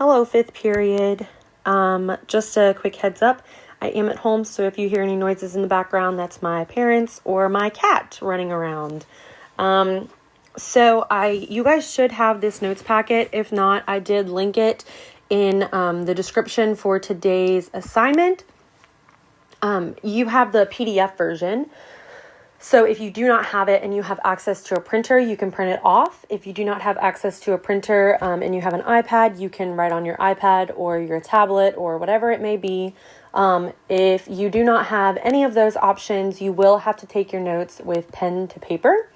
Hello, fifth period. Just a quick heads up. I am at home, so if you hear any noises in the background, that's my parents or my cat running around. You guys should have this notes packet. If not, I did link it in the description for today's assignment. You have the PDF version. So if you do not have it and you have access to a printer, you can print it off. If you do not have access to a printer and you have an iPad, you can write on your iPad or your tablet or whatever it may be. If you do not have any of those options, you will have to take your notes with pen to paper.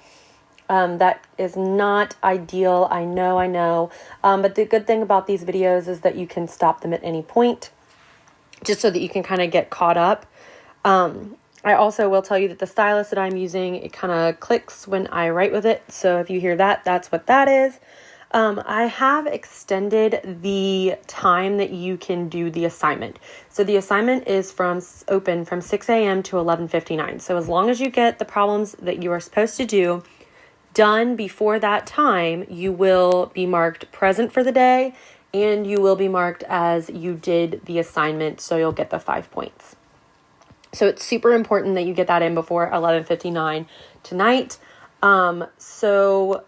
That is not ideal. I know. But the good thing about these videos is that you can stop them at any point just so that you can kind of get caught up. I also will tell you that the stylus that I'm using, it kind of clicks when I write with it. So if you hear that, that's what that is. I have extended the time that you can do the assignment. So the assignment is open from 6 a.m. to 11:59. So as long as you get the problems that you are supposed to do done before that time, you will be marked present for the day and you will be marked as you did the assignment. So you'll get the 5 points. So it's super important that you get that in before 11:59 tonight. So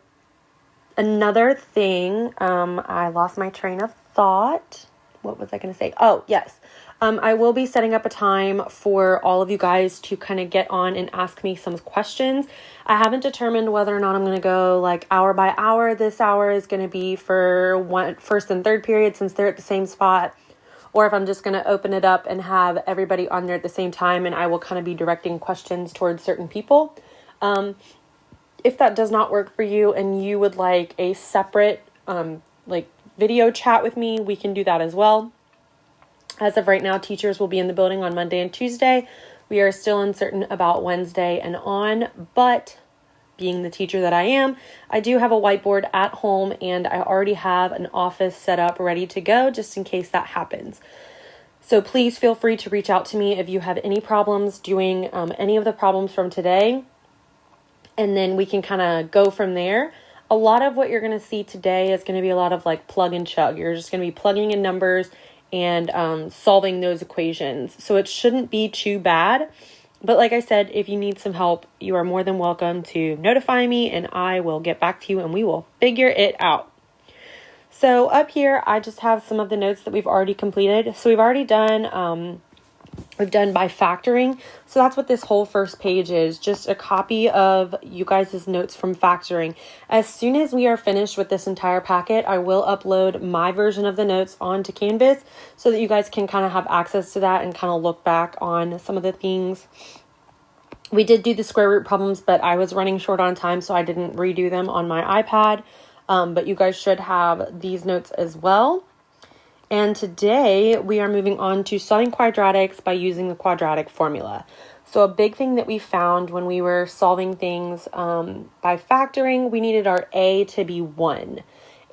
another thing, I lost my train of thought. What was I going to say? Oh, yes. I will be setting up a time for all of you guys to kind of get on and ask me some questions. I haven't determined whether or not I'm going to go like hour by hour. This hour is going to be for first and third period since they're at the same spot. Or if I'm just going to open it up and have everybody on there at the same time, and I will kind of be directing questions towards certain people. If that does not work for you and you would like a separate video chat with me, we can do that as well. As of right now, teachers will be in the building on Monday and Tuesday. We are still uncertain about Wednesday and on, but being the teacher that I am, I do have a whiteboard at home and I already have an office set up ready to go just in case that happens. So please feel free to reach out to me if you have any problems doing any of the problems from today, and then we can kind of go from there. A lot of what you're going to see today is going to be a lot of like plug and chug. You're just going to be plugging in numbers and solving those equations. So it shouldn't be too bad. But like I said, if you need some help, you are more than welcome to notify me and I will get back to you and we will figure it out. So up here, I just have some of the notes that we've already completed. So we've already done, we've done by factoring. So that's what this whole first page is, just a copy of you guys' notes from factoring. As soon as we are finished with this entire packet, I will upload my version of the notes onto Canvas so that you guys can kind of have access to that and kind of look back on some of the things. We did do the square root problems, but I was running short on time, so I didn't redo them on my iPad. But you guys should have these notes as well. And today we are moving on to solving quadratics by using the quadratic formula. So a big thing that we found when we were solving things by factoring, we needed our a to be 1.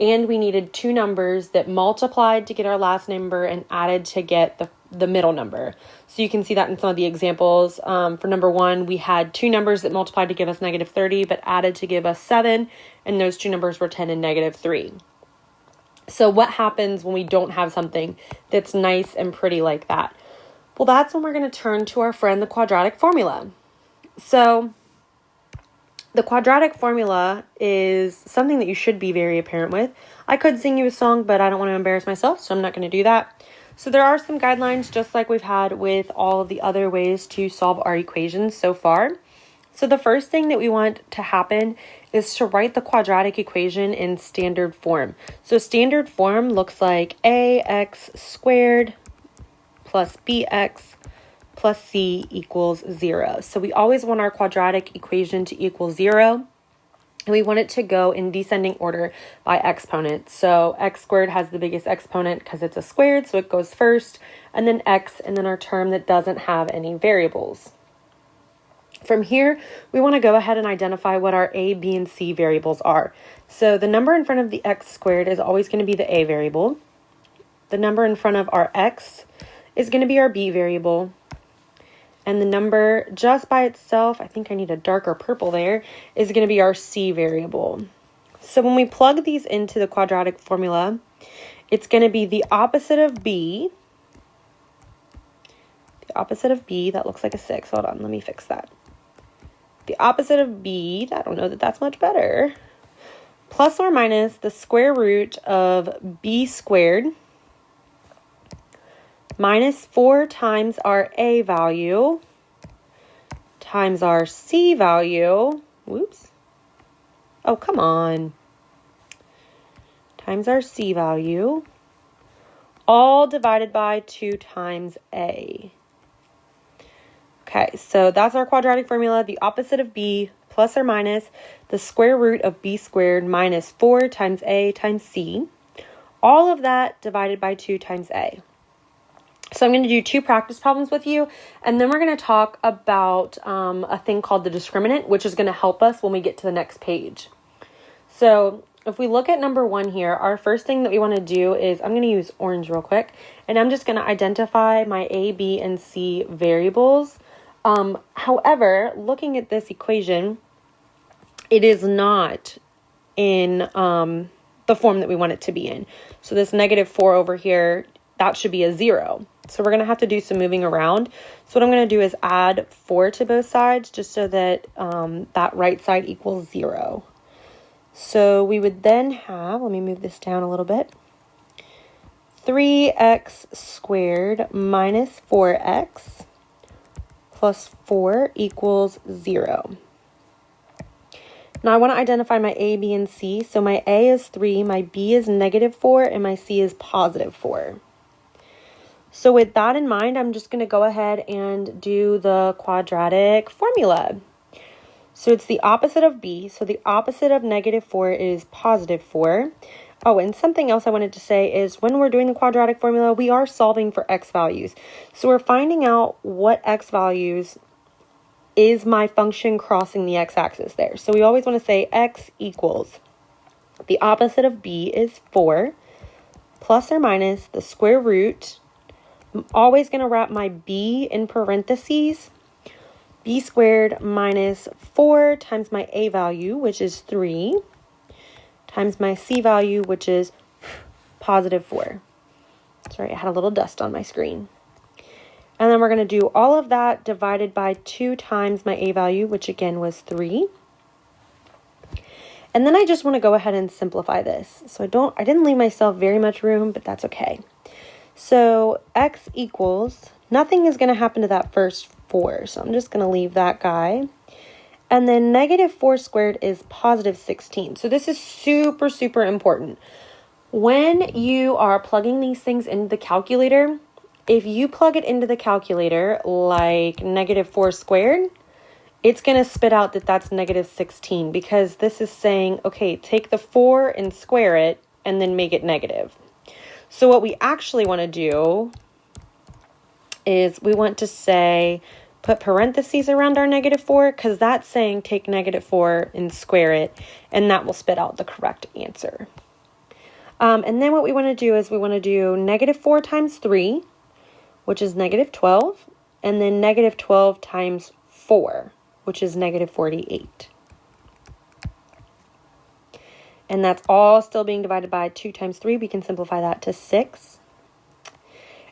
And we needed two numbers that multiplied to get our last number and added to get the middle number. So you can see that in some of the examples. For number 1, we had two numbers that multiplied to give us negative 30, but added to give us 7. And those two numbers were 10 and negative 3. So what happens when we don't have something that's nice and pretty like that? Well, that's when we're going to turn to our friend, the quadratic formula. So the quadratic formula is something that you should be very apparent with. I could sing you a song, but I don't want to embarrass myself, so I'm not going to do that. So there are some guidelines, just like we've had with all of the other ways to solve our equations so far. So the first thing that we want to happen is to write the quadratic equation in standard form. So standard form looks like ax squared plus bx plus c equals 0. So we always want our quadratic equation to equal 0. And we want it to go in descending order by exponent. So x squared has the biggest exponent because it's a squared, so it goes first, and then x, and then our term that doesn't have any variables. From here, we want to go ahead and identify what our a, b, and c variables are. So the number in front of the x squared is always going to be the a variable. The number in front of our x is going to be our b variable. And the number just by itself, I think I need a darker purple there, is going to be our c variable. So when we plug these into the quadratic formula, it's going to be the opposite of b. The opposite of b, that looks like a 6. Hold on, let me fix that. The opposite of b, I don't know that that's much better. Plus or minus the square root of b squared minus 4 times our a value times our c value. Whoops. Oh, come on. Times our c value, all divided by 2 times a. Okay, so that's our quadratic formula. The opposite of b plus or minus the square root of b squared minus 4 times a times c. All of that divided by 2 times a. So I'm going to do 2 practice problems with you, and then we're going to talk about a thing called the discriminant, which is going to help us when we get to the next page. So if we look at number 1 here, our first thing that we want to do is, I'm going to use orange real quick, and I'm just going to identify my a, b, and c variables. However, looking at this equation, it is not in the form that we want it to be in. So this -4 over here, that should be a 0. So we're going to have to do some moving around. So what I'm going to do is add 4 to both sides just so that that right side equals 0. So we would then have, let me move this down a little bit, 3x squared minus 4x plus 4 equals 0. Now I want to identify my a, b, and c. So my a is 3, my b is -4, and my c is +4. So with that in mind, I'm just going to go ahead and do the quadratic formula. So it's the opposite of b. So the opposite of -4 is +4. Oh, and something else I wanted to say is when we're doing the quadratic formula, we are solving for x values. So we're finding out what x values is my function crossing the x-axis there. So we always want to say x equals, the opposite of b is 4, plus or minus the square root. I'm always going to wrap my b in parentheses, b squared minus 4 times my a value, which is 3, times my c value, which is +4. Sorry, I had a little dust on my screen. And then we're going to do all of that divided by 2 times my a value, which again was 3. And then I just want to go ahead and simplify this. So I didn't leave myself very much room, but that's okay. So x equals, nothing is going to happen to that first 4. So I'm just going to leave that guy. And then -4 squared is +16. So this is super, super important. When you are plugging these things into the calculator, if you plug it into the calculator like -4 squared, it's going to spit out that that's -16 because this is saying, okay, take the 4 and square it and then make it negative. So what we actually want to do is we want to say, put parentheses around our -4 because that's saying take -4 and square it, and that will spit out the correct answer. And then what we want to do is we want to do -4 times 3, which is -12, and then -12 times 4, which is -48. And that's all still being divided by 2 times 3. We can simplify that to 6.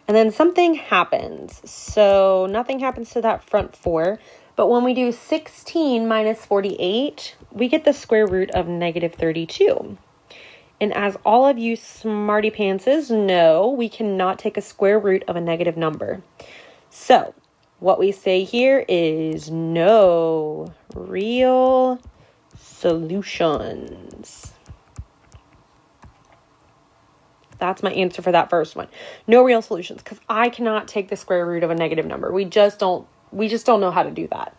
And then something happens. So nothing happens to that front 4. But when we do 16 minus 48, we get the square root of -32. And as all of you smarty pantses know, we cannot take a square root of a negative number. So what we say here is no real solutions. That's my answer for that first one. No real solutions, because I cannot take the square root of a negative number. We just don't know how to do that.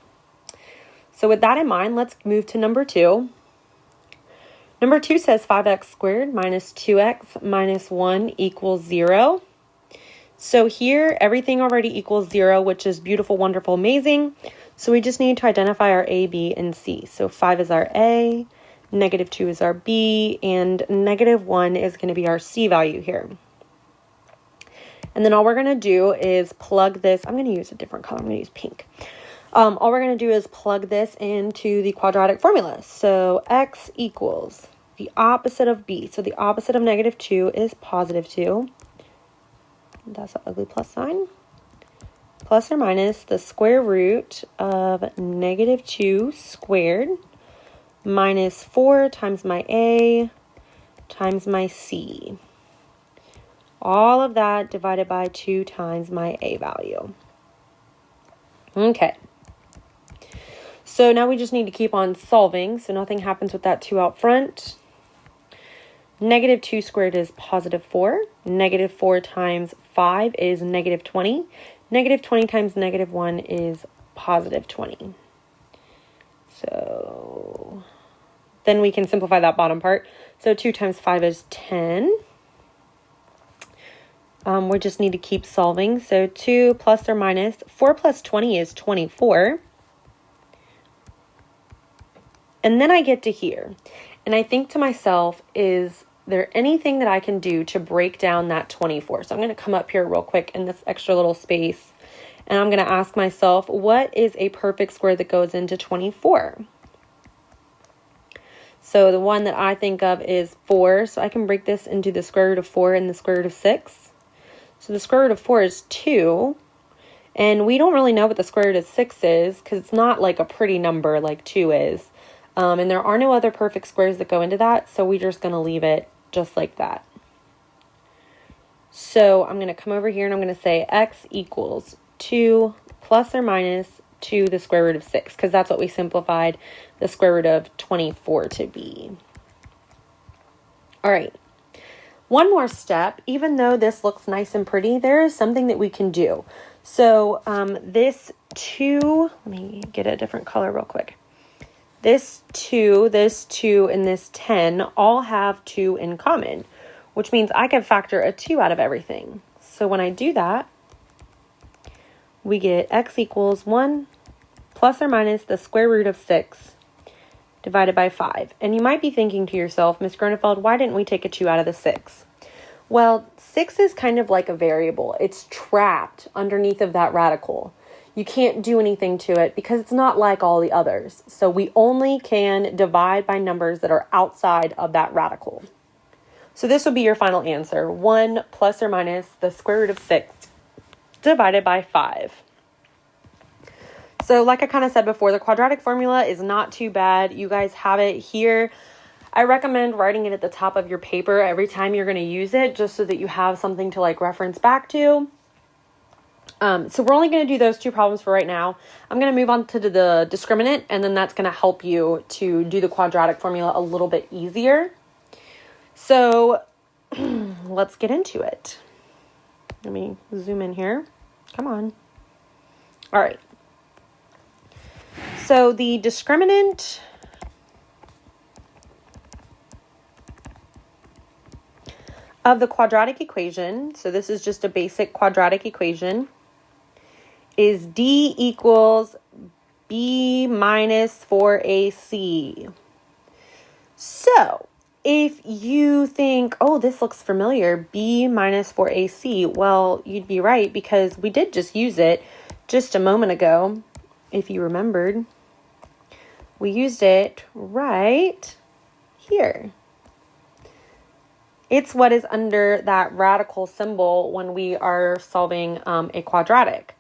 So with that in mind, let's move to number 2. Number 2 says 5x squared minus 2x minus 1 equals 0. So here, everything already equals 0, which is beautiful, wonderful, amazing. So we just need to identify our a, b, and c. So 5 is our a, -2 is our b, and -1 is going to be our c value here. And then all we're going to do is plug this. I'm going to use a different color. I'm going to use pink. All we're going to do is plug this into the quadratic formula. So x equals the opposite of b. So the opposite of -2 is +2. That's an ugly plus sign. Plus or minus the square root of -2 squared minus 4 times my a times my c. All of that divided by 2 times my a value. Okay. So now we just need to keep on solving, so nothing happens with that 2 out front. -2 squared is +4. -4 times 5 is -20. -20 times -1 is +20. So then we can simplify that bottom part. So 2 times 5 is 10. We just need to keep solving. So 2 plus or minus 4 plus 20 is 24. And then I get to here. And I think to myself, is there anything that I can do to break down that 24? So I'm going to come up here real quick in this extra little space. And I'm going to ask myself, what is a perfect square that goes into 24? So the one that I think of is 4. So I can break this into the square root of 4 and the square root of 6. So the square root of 4 is 2. And we don't really know what the square root of 6 is because it's not like a pretty number like 2 is. And there are no other perfect squares that go into that. So we're just going to leave it just like that. So I'm going to come over here and I'm going to say x equals 2 plus or minus 2 the square root of 6, because that's what we simplified the square root of 24 to be. All right. One more step. Even though this looks nice and pretty, there is something that we can do. So this 2, let me get a different color real quick. This 2, and this 10 all have 2 in common, which means I can factor a 2 out of everything. So when I do that, we get x equals 1 plus or minus the square root of 6 divided by 5. And you might be thinking to yourself, Ms. Gronefeld, why didn't we take a 2 out of the 6? Well, 6 is kind of like a variable. It's trapped underneath of that radical. You can't do anything to it because it's not like all the others. So we only can divide by numbers that are outside of that radical. So this would be your final answer. 1 plus or minus the square root of 6 divided by 5. So like I kind of said before, the quadratic formula is not too bad. You guys have it here. I recommend writing it at the top of your paper every time you're going to use it, just so that you have something to like reference back to. So we're only going to do those 2 problems for right now. I'm going to move on to the discriminant, and then that's going to help you to do the quadratic formula a little bit easier. So let's get into it. Let me zoom in here. Come on. All right. So the discriminant of the quadratic equation, so this is just a basic quadratic equation, is d equals b minus 4ac. So if you think, oh, this looks familiar, b minus 4ac, well, you'd be right, because we did just use it just a moment ago. If you remembered, we used it right here. It's what is under that radical symbol when we are solving a quadratic.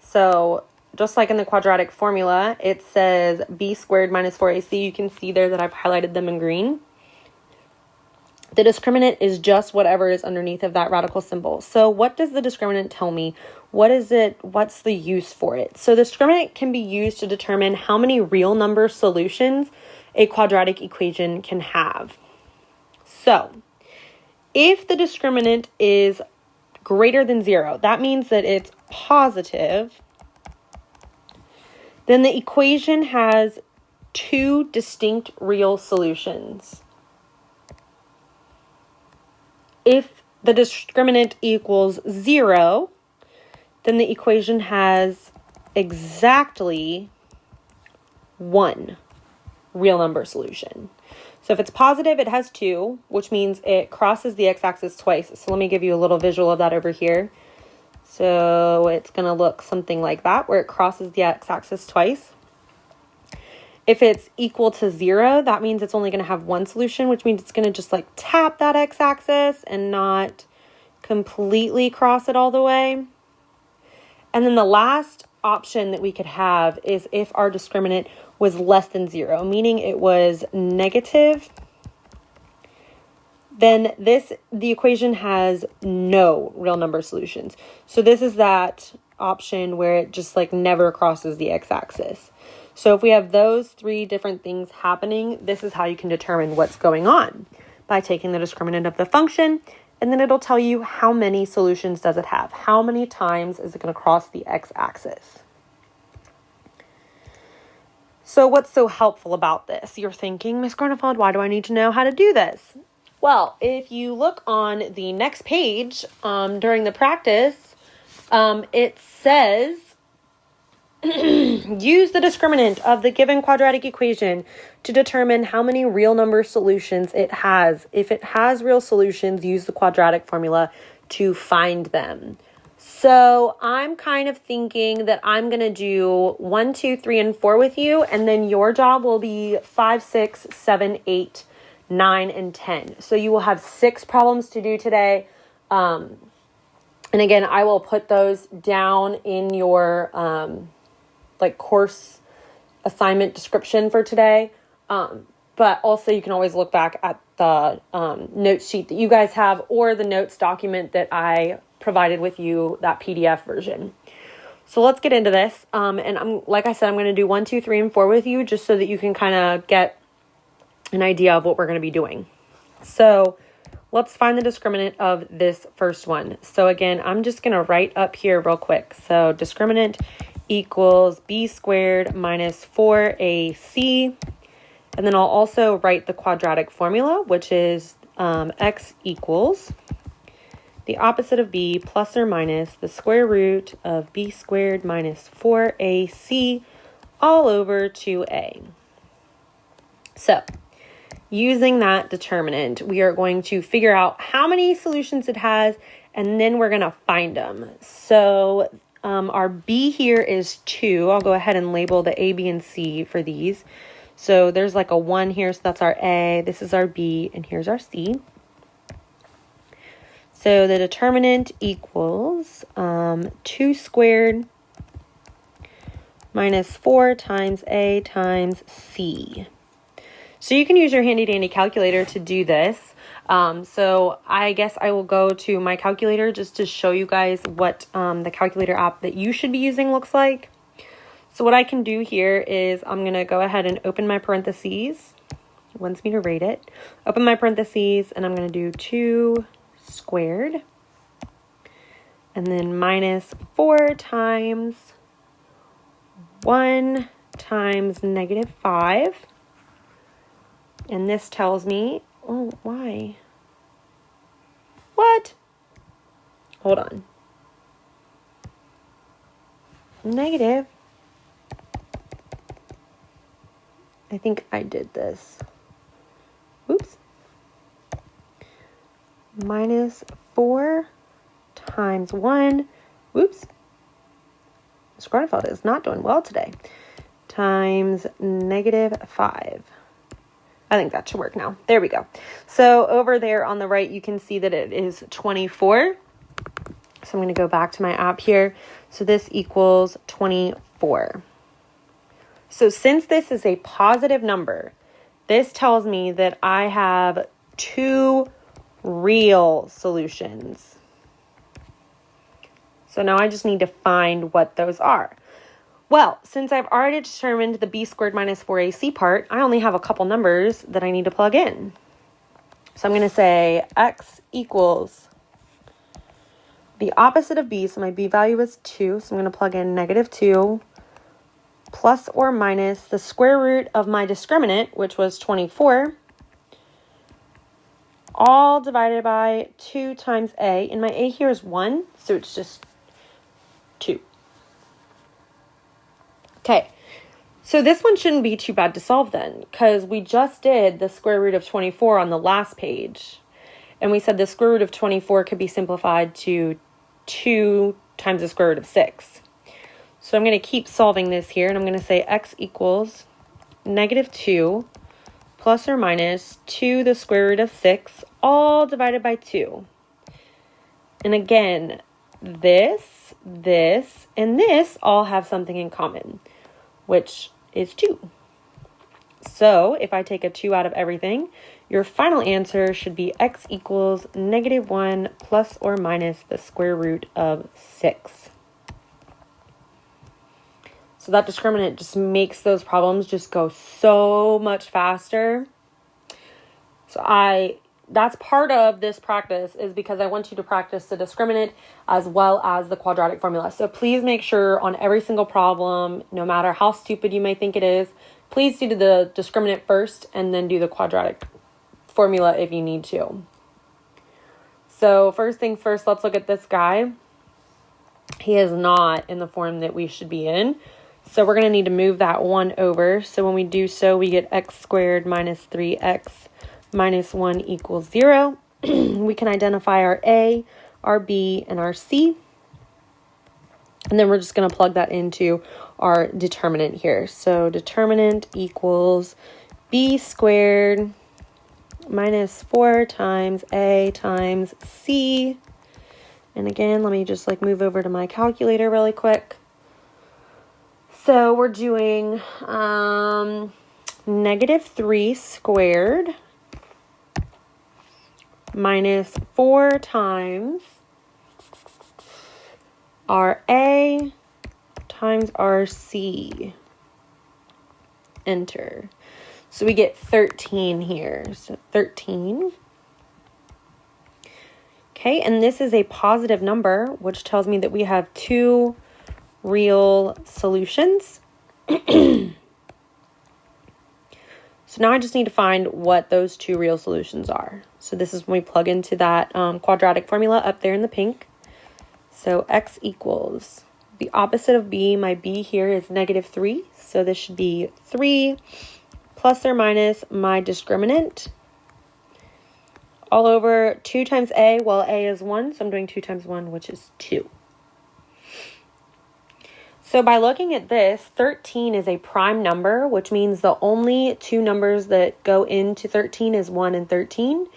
So just like in the quadratic formula, it says b squared minus 4ac. You can see there that I've highlighted them in green. The discriminant is just whatever is underneath of that radical symbol. So what does the discriminant tell me? What is it? What's the use for it? So the discriminant can be used to determine how many real number solutions a quadratic equation can have. So if the discriminant is greater than 0, that means that it's positive, then the equation has 2 distinct real solutions. If the discriminant equals 0, then the equation has exactly 1 real number solution. So if it's positive, it has 2, which means it crosses the x-axis twice. So let me give you a little visual of that over here. So it's going to look something like that, where it crosses the x-axis twice. If it's equal to 0, that means it's only going to have one solution, which means it's going to just like tap that x-axis and not completely cross it all the way. And then the last option that we could have is if our discriminant was less than 0, meaning it was negative, then the equation has no real number solutions. So this is that option where it just like never crosses the x-axis. So if we have those three different things happening, this is how you can determine what's going on, by taking the discriminant of the function, and then it'll tell you how many solutions does it have. How many times is it going to cross the x-axis? So what's so helpful about this? You're thinking, Ms. Grunewald, why do I need to know how to do this? Well, if you look on the next page during the practice, it says, use the discriminant of the given quadratic equation to determine how many real number solutions it has. If it has real solutions, use the quadratic formula to find them. So I'm kind of thinking that I'm going to do 1, 2, 3, and 4 with you, and then your job will be 5, 6, 7, 8, 9, and 10. So you will have 6 problems to do today. And again, I will put those down in your course assignment description for today. But also you can always look back at the note sheet that you guys have, or the notes document that I provided with you, that PDF version. So let's get into this. And like I said, I'm going to do 1, 2, 3, and 4 with you, just so that you can kind of get an idea of what we're going to be doing. So let's find the discriminant of this first one. So again, I'm just going to write up here real quick. So discriminant equals b squared minus 4ac. And then I'll also write the quadratic formula, which is x equals the opposite of b plus or minus the square root of b squared minus 4ac all over 2a. So using that determinant, we are going to figure out how many solutions it has, and then we're going to find them. So our b here is 2. I'll go ahead and label the a, b, and c for these. So there's like a 1 here, so that's our a, this is our b, and here's our c. So the determinant equals 2 squared minus 4 times a times c. So you can use your handy dandy calculator to do this. So I guess I will go to my calculator just to show you guys what the calculator app that you should be using looks like. So what I can do here is I'm going to go ahead and open my parentheses. It wants me to rate it. Open my parentheses, and I'm going to do 2 squared. And then minus 4 times 1 times negative 5. And this tells me, oh, why? What? Hold on. Negative. I think I did this. Oops. Minus 4 times 1. Whoops. Ms. Grunewald is not doing well today. Times negative 5. I think that should work now. There we go. So over there on the right, you can see that it is 24. So I'm going to go back to my app here. So this equals 24. So since this is a positive number, this tells me that I have 2 real solutions. So now I just need to find what those are. Well, since I've already determined the b squared minus 4ac part, I only have a couple numbers that I need to plug in. So I'm going to say x equals the opposite of b. So my b value is 2. So I'm going to plug in negative 2 plus or minus the square root of my discriminant, which was 24, all divided by 2 times a. And my a here is 1, so it's just 2. Okay, so this one shouldn't be too bad to solve then, because we just did the square root of 24 on the last page. And we said the square root of 24 could be simplified to 2 times the square root of 6. So I'm going to keep solving this here, and I'm going to say x equals negative 2 plus or minus 2 the square root of 6, all divided by 2. And again, this, and this all have something in common, which is 2. So if I take a 2 out of everything, your final answer should be x equals negative 1 plus or minus the square root of 6. So that discriminant just makes those problems just go so much faster. So that's part of this practice, is because I want you to practice the discriminant as well as the quadratic formula. So please make sure on every single problem, no matter how stupid you may think it is, please do the discriminant first and then do the quadratic formula if you need to. So first things first, let's look at this guy. He is not in the form that we should be in. So we're going to need to move that 1 over. So when we do so, we get x squared minus 3x minus 1 equals 0. We can identify our A, our B, and our C. And then we're just going to plug that into our determinant here. So determinant equals B squared minus 4 times A times C. And again, let me just move over to my calculator really quick. So we're doing negative 3 squared minus 4 times our A times our C. Enter. So we get 13 here. So 13. Okay, and this is a positive number, which tells me that we have 2 real solutions. So now I just need to find what those 2 real solutions are. So this is when we plug into that quadratic formula up there in the pink. So x equals, the opposite of b, my b here is negative 3. So this should be 3 plus or minus my discriminant all over 2 times a. Well, a is 1, so I'm doing 2 times 1, which is 2. So by looking at this, 13 is a prime number, which means the only 2 numbers that go into 13 is 1 and 13.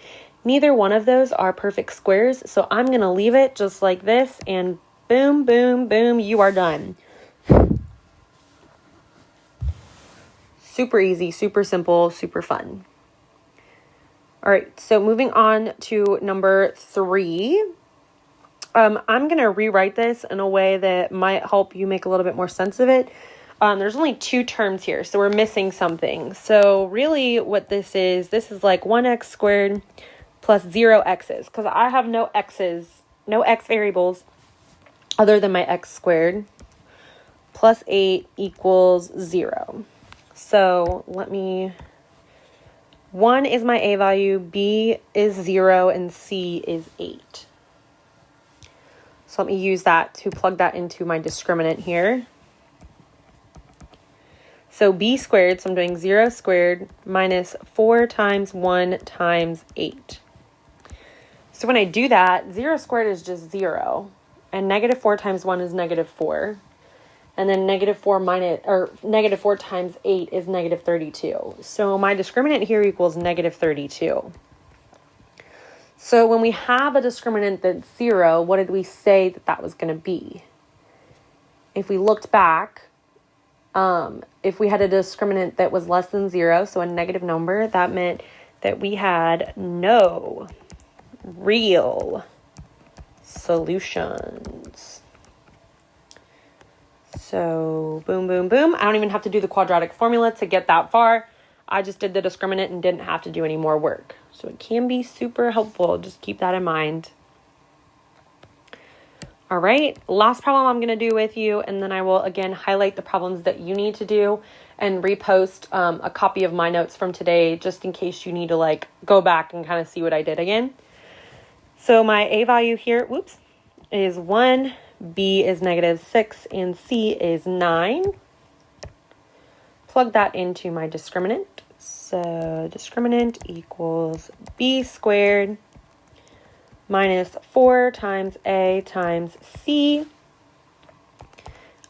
Neither one of those are perfect squares, so I'm going to leave it just like this, and boom, boom, boom, you are done. Super easy, super simple, super fun. All right, so moving on to number 3. I'm going to rewrite this in a way that might help you make a little bit more sense of it. There's only 2 terms here, so we're missing something. So really what this is like 1x squared plus 0 x's, because I have no x's, no x variables other than my x squared, plus 8 equals 0. So 1 is my a value, b is 0, and c is 8. So let me use that to plug that into my discriminant here. So b squared, so I'm doing 0 squared minus 4 times 1 times 8. So when I do that, 0 squared is just 0. And negative 4 times 1 is negative 4. And then negative 4 times 8 is negative 32. So my discriminant here equals negative 32. So when we have a discriminant that's 0, what did we say that was going to be? If we looked back, if we had a discriminant that was less than 0, so a negative number, that meant that we had no real solutions. So boom, boom, boom. I don't even have to do the quadratic formula to get that far. I just did the discriminant and didn't have to do any more work. So it can be super helpful. Just keep that in mind. All right, last problem I'm going to do with you, and then I will again highlight the problems that you need to do and repost a copy of my notes from today, just in case you need to go back and kind of see what I did again. So my a value here, is 1, b is negative 6, and c is 9. Plug that into my discriminant. So discriminant equals b squared minus 4 times a times c.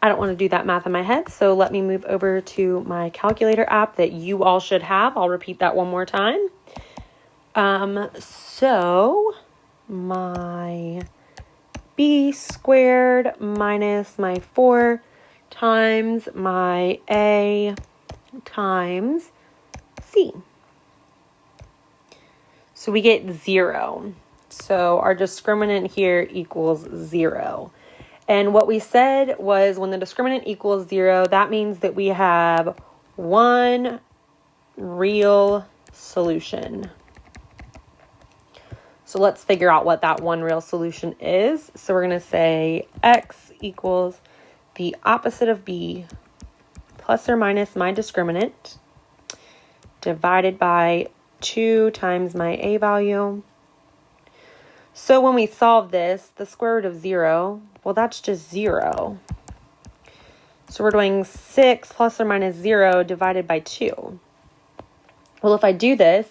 I don't want to do that math in my head, so let me move over to my calculator app that you all should have. I'll repeat that one more time. So my b squared minus my 4 times my a times c. So we get 0. So our discriminant here equals 0. And what we said was when the discriminant equals 0, that means that we have one real solution. So let's figure out what that one real solution is. So we're going to say x equals the opposite of b plus or minus my discriminant divided by 2 times my a value. So when we solve this, the square root of 0, well, that's just 0. So we're doing 6 plus or minus 0 divided by 2. Well, if I do this,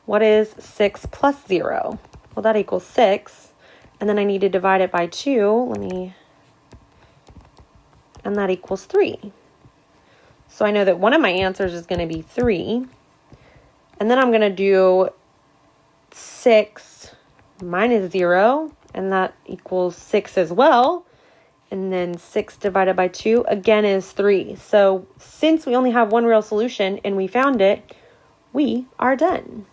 what is 6 plus 0? Well, that equals 6. And then I need to divide it by 2. And that equals 3. So I know that one of my answers is going to be 3. And then I'm going to do 6 minus 0, and that equals 6 as well. And then 6 divided by 2 again is 3. So since we only have one real solution and we found it, we are done.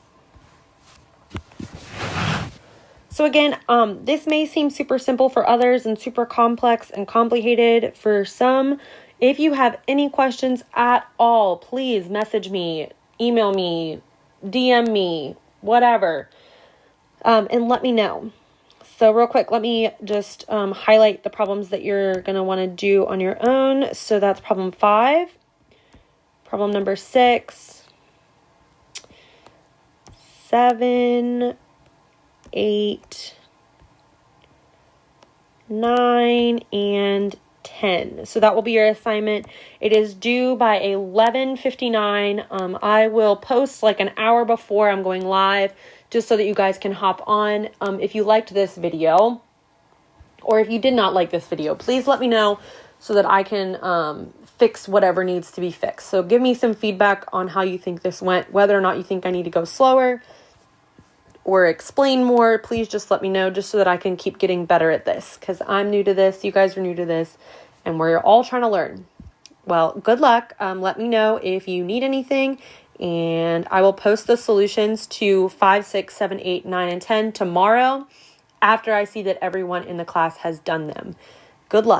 So again, this may seem super simple for others and super complex and complicated for some. If you have any questions at all, please message me, email me, DM me, whatever, and let me know. So real quick, let me just highlight the problems that you're going to want to do on your own. So that's problem 5, problem number 6, 7, 8, 9, and 10. So that will be your assignment. It is due by 11:59. I will post like an hour before I'm going live, just so that you guys can hop on. If you liked this video, or if you did not like this video, please let me know so that I can fix whatever needs to be fixed. So give me some feedback on how you think this went, whether or not you think I need to go slower or explain more. Please just let me know, just so that I can keep getting better at this, because I'm new to this, you guys are new to this, and we're all trying to learn. Well, good luck. Let me know if you need anything, and I will post the solutions to 5, 6, 7, 8, 9, and 10 tomorrow after I see that everyone in the class has done them. Good luck.